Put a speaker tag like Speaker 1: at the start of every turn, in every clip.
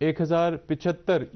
Speaker 1: 1075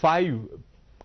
Speaker 1: 5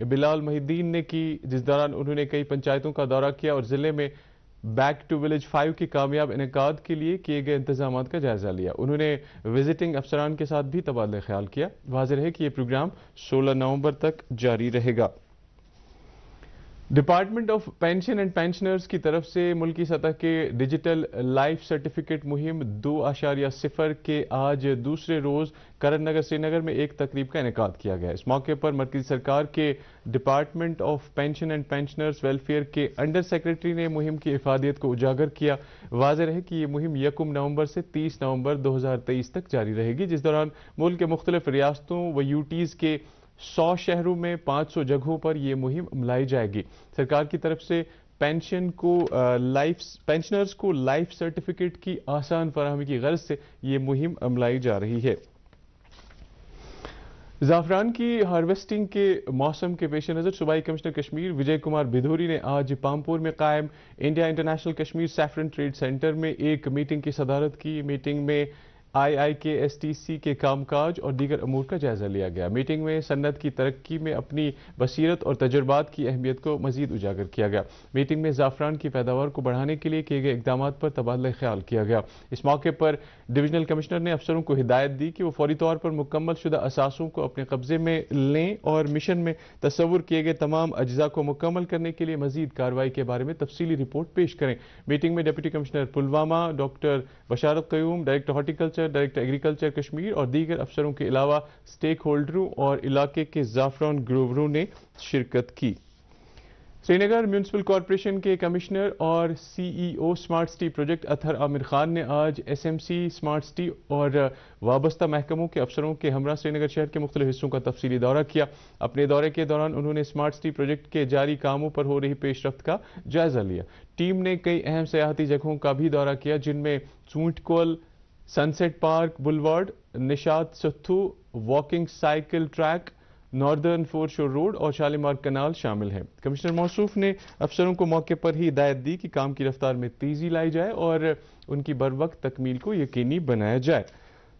Speaker 1: بلال محی الدین نے کی، جس دوران انہوں نے کئی پنچایتوں کا دورہ کیا اور ضلع میں بیک ٹو ولیج 5 کے کامیاب انعقاد کے لیے کیے گئے انتظامات کا جائزہ لیا۔ انہوں نے وزٹنگ افسران کے ساتھ بھی تبادلہ خیال کیا۔ واضح ہے کہ یہ پروگرام 16 نومبر تک جاری رہے گا۔ Department of pension and pensioners کی طرف سے ملکی سطح کے ڈیجیٹل لائف سرٹیفکیٹ مہم 2.0 کے آج دوسرے روز کرن نگر سری نگر میں ایک تقریب کا انعقاد کیا گیا۔ اس موقع پر مرکزی سرکار کے department of pension and pensioners welfare کے انڈر سیکرٹری نے مہم کی افادیت کو اجاگر کیا۔ واضح رہے کہ یہ مہم 1 نومبر سے 30 نومبر 2023 تک جاری رہے گی، جس دوران ملک کے مختلف ریاستوں و یوٹیز کے 100 شہروں میں 500 جگہوں پر یہ مہم عملائی جائے گی۔ سرکار کی طرف سے پینشنرز کو لائف سرٹیفکیٹ کی آسان فراہمی کی غرض سے یہ مہم عملائی جا رہی ہے۔ زعفران کی ہارویسٹنگ کے موسم کے پیش نظر صوبائی کمشنر کشمیر وجے کمار بھدوری نے آج پامپور میں قائم India International Kashmir Saffron Trade Centre میں ایک میٹنگ کی صدارت کی۔ میٹنگ میں IIKSTC کے کام کاج اور دیگر امور کا جائزہ لیا گیا۔ میٹنگ میں صنعت کی ترقی میں اپنی بصیرت اور تجربات کی اہمیت کو مزید اجاگر کیا گیا۔ میٹنگ میں زعفران کی پیداوار کو بڑھانے کے لیے کیے گئے اقدامات پر تبادلہ خیال کیا گیا۔ اس موقع پر ڈویژنل کمشنر نے افسروں کو ہدایت دی کہ وہ فوری طور پر مکمل شدہ اثاثوں کو اپنے قبضے میں لیں اور مشن میں تصور کیے گئے تمام اجزاء کو مکمل کرنے کے لیے مزید کارروائی کے بارے میں تفصیلی رپورٹ پیش کریں۔ میٹنگ میں deputy commissioner Pulwama doctor Basharat Qayoom, director horticulture, director agriculture Kashmir اور دیگر افسروں کے علاوہ سٹیک ہولڈروں اور علاقے کے زعفران گرووروں نے شرکت کی۔ سری نگر میونسپل کارپوریشن کے کمشنر اور CEO سمارٹ سٹی پروجیکٹ اطہر عامر خان نے آج SMC سمارٹ سٹی اور وابستہ محکموں کے افسروں کے ہمراہ سری نگر شہر کے مختلف حصوں کا تفصیلی دورہ کیا۔ اپنے دورے کے دوران انہوں نے سمارٹ سٹی پروجیکٹ کے جاری کاموں پر ہو رہی پیش رفت کا جائزہ لیا۔ ٹیم نے کئی اہم سیاحتی جگہوں کا بھی دورہ کیا، جن میں Chunt Kol, sunset park boulevard, Nishat Sathu, walking cycle track, northern foreshore road اور شالیمار کنال شامل ہیں۔ کمشنر موصوف نے افسروں کو موقع پر ہی ہدایت دی کہ کام کی رفتار میں تیزی لائی جائے اور ان کی بروقت تکمیل کو یقینی بنایا جائے۔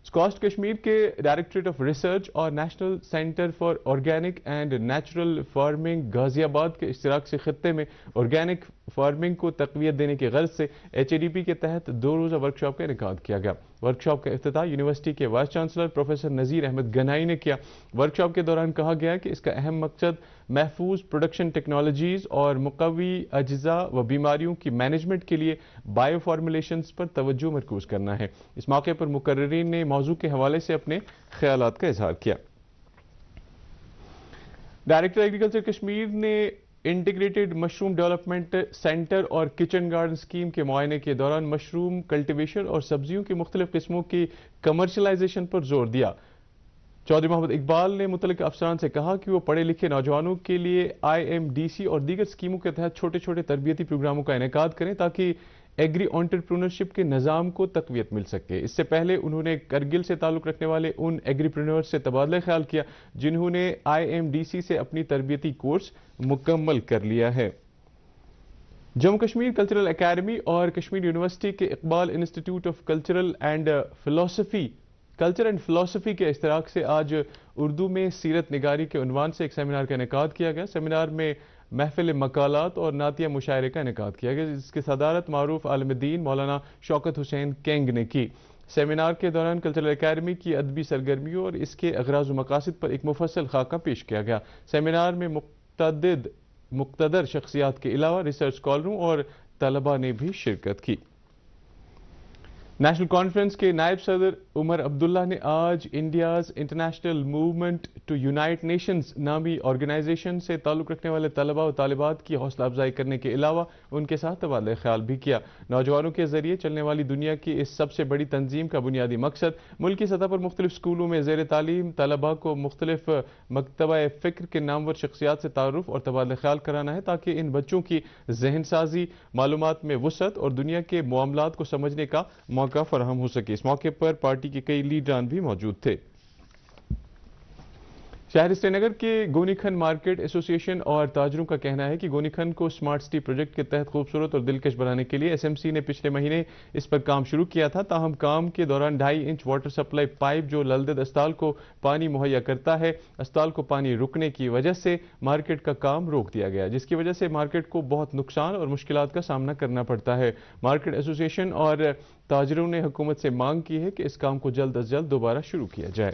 Speaker 1: اسکاسٹ کشمیر کے ڈائریکٹریٹ آف ریسرچ اور national centre for organic and natural farming Ghaziabad کے اشتراک سے خطے میں آرگینک فارمنگ کو تقویت دینے کی غرض سے HADP کے تحت 2 روزہ ورکشاپ کا انعقاد کیا گیا۔ ورکشاپ کا افتتاح یونیورسٹی کے vice chancellor professor Nazir Ahmad Ganai نے کیا۔ ورکشاپ کے دوران کہا گیا کہ اس کا اہم مقصد محفوظ پروڈکشن ٹیکنالوجیز اور مقوی اجزاء و بیماریوں کی مینجمنٹ کے لیے بائیو فارمولیشنز پر توجہ مرکوز کرنا ہے۔ اس موقع پر مقررین نے موضوع کے حوالے سے اپنے خیالات کا اظہار کیا۔ ڈائریکٹر ایگریکلچر کشمیر نے انٹیگریٹڈ مشروم ڈیولپمنٹ سینٹر اور کچن گارڈن اسکیم کے معائنے کے دوران مشروم کلٹیویشن اور سبزیوں کی مختلف قسموں کی کمرشلائزیشن پر زور دیا۔ چودھری محمد اقبال نے متعلقہ افسران سے کہا کہ وہ پڑھے لکھے نوجوانوں کے لیے IMDC اور دیگر اسکیموں کے تحت چھوٹے چھوٹے تربیتی پروگراموں کا انعقاد کریں تاکہ ایگری انٹرپرینورشپ کے نظام کو تقویت مل سکے۔ اس سے پہلے انہوں نے کرگل سے تعلق رکھنے والے ان ایگریپرینور سے تبادلہ خیال کیا جنہوں نے IMDC سے اپنی تربیتی کورس مکمل کر لیا ہے۔ جموں کشمیر کلچرل اکیڈمی اور کشمیر یونیورسٹی کے Iqbal institute of culture and فلسفی کے اشتراک سے آج اردو میں سیرت نگاری کے عنوان سے ایک سیمینار کا انعقاد کیا گیا۔ سیمینار میں محفل مقالات اور نعتیہ مشاعرے کا انعقاد کیا گیا، جس کی صدارت معروف عالم دین مولانا شوکت حسین کینگ نے کی۔ سیمینار کے دوران کلچرل اکیڈمی کی ادبی سرگرمیوں اور اس کے اغراض و مقاصد پر ایک مفصل خاکہ پیش کیا گیا۔ سیمینار میں مقتدر شخصیات کے علاوہ ریسرچ اسکالروں اور طلباء نے بھی شرکت کی۔ نیشنل کانفرنس کے نائب صدر عمر عبداللہ نے آج India's international movement to unite nations نامی آرگنائزیشن سے تعلق رکھنے والے طلباء و طالبات کی حوصلہ افزائی کرنے کے علاوہ ان کے ساتھ تبادلہ خیال بھی کیا۔ نوجوانوں کے ذریعے چلنے والی دنیا کی اس سب سے بڑی تنظیم کا بنیادی مقصد ملکی سطح پر مختلف اسکولوں میں زیر تعلیم طلباء کو مختلف مکتبہ فکر کے نامور شخصیات سے تعارف اور تبادلہ خیال کرانا ہے تاکہ ان بچوں کی ذہن سازی، معلومات میں وسعت اور دنیا کے معاملات کو سمجھنے کا موقع فراہم ہو سکے۔ اس موقع پر پارٹی کے کئی لیڈران بھی موجود تھے۔ شہر سری نگر کے گونی کھن مارکیٹ ایسوسی ایشن اور تاجروں کا کہنا ہے کہ گونی کھن کو سمارٹ سٹی پروجیکٹ کے تحت خوبصورت اور دلکش بنانے کے لیے ایس ایم سی نے پچھلے مہینے اس پر کام شروع کیا تھا، تاہم کام کے دوران 2.5 انچ واٹر سپلائی پائپ جو للدید اسپتال کو پانی مہیا کرتا ہے، اسپتال کو پانی رکنے کی وجہ سے مارکیٹ کا کام روک دیا گیا، جس کی وجہ سے مارکیٹ کو بہت نقصان اور مشکلات کا سامنا کرنا پڑتا ہے۔ مارکیٹ ایسوسی ایشن اور تاجروں نے حکومت سے مانگ کی ہے کہ اس کام کو جلد از جلد دوبارہ شروع کیا جائے۔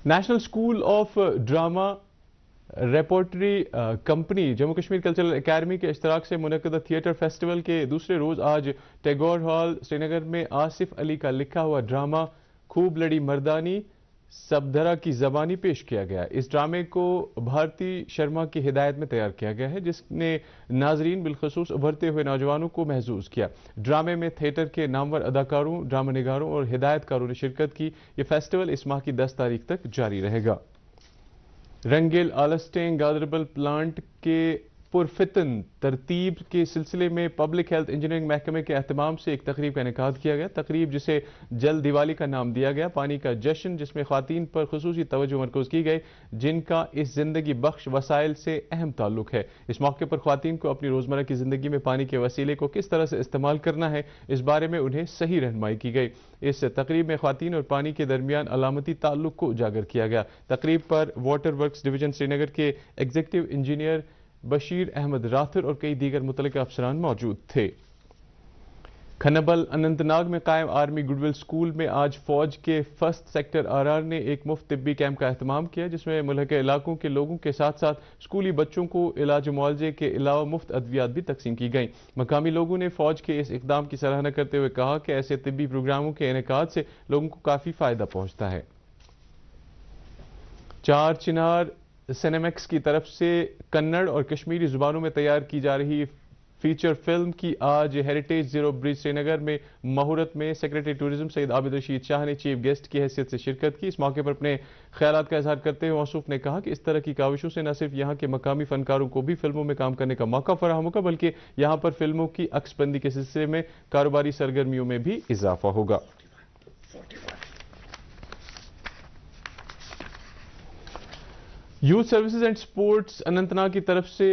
Speaker 1: National school of drama repertory company Jammu Kashmir cultural academy کے اشتراک سے منعقدہ تھیٹر فیسٹیول کے دوسرے روز آج ٹیگور ہال سری نگر میں آصف علی کا لکھا ہوا ڈرامہ خوب لڑی مردانی سبدھرا کی زبانی پیش کیا گیا۔ اس ڈرامے کو بھارتی شرما کی ہدایت میں تیار کیا گیا ہے، جس نے ناظرین بالخصوص ابھرتے ہوئے نوجوانوں کو محظوظ کیا۔ ڈرامے میں تھیٹر کے نامور اداکاروں، ڈرامہ نگاروں اور ہدایت کاروں نے شرکت کی۔ یہ فیسٹیول اس ماہ کی 10 تاریخ تک جاری رہے گا۔ رنگیل آلسٹینگ گاندربل پلانٹ کے پرفتن ترتیب کے سلسلے میں پبلک ہیلتھ انجینئرنگ محکمے کے اہتمام سے ایک تقریب کا انعقاد کیا گیا۔ تقریب جسے جل دیوالی کا نام دیا گیا، پانی کا جشن، جس میں خواتین پر خصوصی توجہ مرکوز کی گئی جن کا اس زندگی بخش وسائل سے اہم تعلق ہے۔ اس موقع پر خواتین کو اپنی روزمرہ کی زندگی میں پانی کے وسیلے کو کس طرح سے استعمال کرنا ہے، اس بارے میں انہیں صحیح رہنمائی کی گئی۔ اس تقریب میں خواتین اور پانی کے درمیان علامتی تعلق کو اجاگر کیا گیا۔ تقریب پر واٹر ورکس ڈویژن سری نگر کے ایگزیکٹو انجینئر بشیر احمد راتھر اور کئی دیگر متعلقہ افسران موجود تھے۔ کھنبل اننت ناگ میں قائم آرمی گڈ ول اسکول میں آج فوج کے 1 سیکٹر RR نے ایک مفت طبی کیمپ کا اہتمام کیا، جس میں ملحقہ علاقوں کے لوگوں کے ساتھ ساتھ اسکولی بچوں کو علاج و معالجے کے علاوہ مفت ادویات بھی تقسیم کی گئیں۔ مقامی لوگوں نے فوج کے اس اقدام کی سراہنا کرتے ہوئے کہا کہ ایسے طبی پروگراموں کے انعقاد سے لوگوں کو کافی فائدہ پہنچتا ہے۔ چار چنار سینیمیکس کی طرف سے کنڑ اور کشمیری زبانوں میں تیار کی جا رہی فیچر فلم کی آج ہیریٹیج زیرو برج سری نگر میں مہورت میں سیکریٹری ٹورزم سید عابد رشید شاہ نے چیف گیسٹ کی حیثیت سے شرکت کی۔ اس موقع پر اپنے خیالات کا اظہار کرتے ہوئے موصوف نے کہا کہ اس طرح کی کاوشوں سے نہ صرف یہاں کے مقامی فنکاروں کو بھی فلموں میں کام کرنے کا موقع فراہم ہوگا، بلکہ یہاں پر فلموں کی عکس بندی کے سلسلے میں کاروباری سرگرمیوں میں بھی اضافہ ہوگا۔ Youth services and sports Anantnag کی طرف سے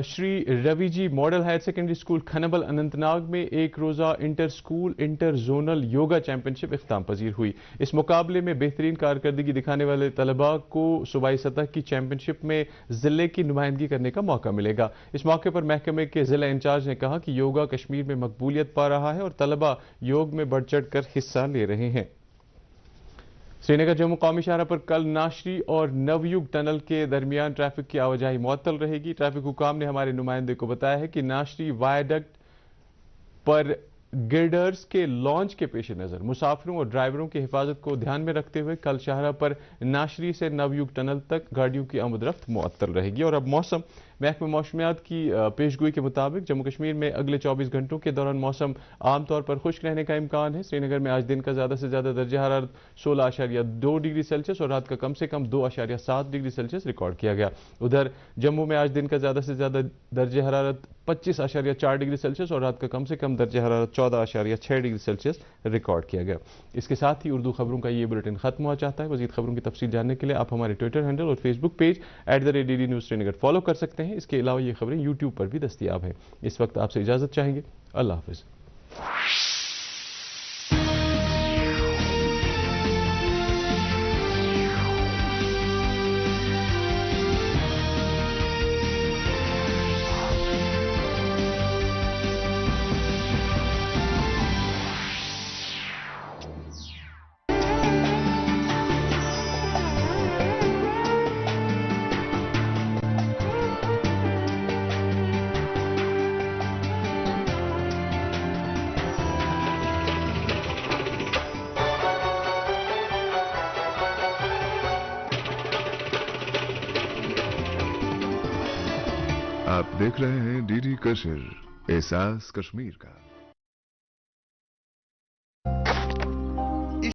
Speaker 1: Shri Ravi ji model higher secondary school Khanabal Anantnag میں ایک روزہ inter school inter zonal yoga championship اختتام پذیر ہوئی۔ اس مقابلے میں بہترین کارکردگی دکھانے والے طلباء کو صوبائی سطح کی چیمپئن شپ میں ضلع کی نمائندگی کرنے کا موقع ملے گا۔ اس موقع پر محکمے کے ضلع انچارج نے کہا کہ یوگا کشمیر میں مقبولیت پا رہا ہے اور طلباء یوگ میں بڑھ چڑھ کر حصہ لے رہے ہیں۔ سری نگر جموں قومی شاہراہ پر کل ناشری اور نویوگ ٹنل کے درمیان ٹریفک کی آواجاہی معطل رہے گی۔ ٹریفک حکام نے ہمارے نمائندے کو بتایا ہے کہ ناشری وائیڈکٹ پر گرڈرز کے لانچ کے پیش نظر مسافروں اور ڈرائیوروں کی حفاظت کو دھیان میں رکھتے ہوئے کل شاہراہ پر ناشری سے نویوگ ٹنل تک گاڑیوں کی آمد رفت معطل رہے گی۔ اور اب موسم، محکمہ موسمیات کی پیشگوئی کے مطابق جموں کشمیر میں اگلے 24 گھنٹوں کے دوران موسم عام طور پر خشک رہنے کا امکان ہے۔ سری نگر میں آج دن کا زیادہ سے زیادہ درجہ حرارت 16.2 ڈگری سیلسیس اور رات کا کم سے کم 2.7 ڈگری سیلسیس ریکارڈ کیا گیا۔ ادھر جموں میں آج دن کا زیادہ سے زیادہ درجہ حرارت 25.4 ڈگری سیلسیس اور رات کا کم سے کم درجہ حرارت 14.6 ڈگری سیلسیس ریکارڈ کیا گیا۔ اس کے ساتھ ہی اردو خبروں کا یہ بلیٹن ختم ہوا چاہتا ہے۔ مزید خبروں کی تفصیل جاننے کے لیے آپ ہمارے ٹویٹر ہینڈل اور Facebook page @DD News Srinagar follow کر سکتے ہیں۔ اس کے علاوہ یہ خبریں یوٹیوب پر بھی دستیاب ہیں۔ اس وقت آپ سے اجازت چاہیں گے۔ اللہ حافظ۔
Speaker 2: آپ دیکھ رہے ہیں DD کشر، احساس کشمیر کا۔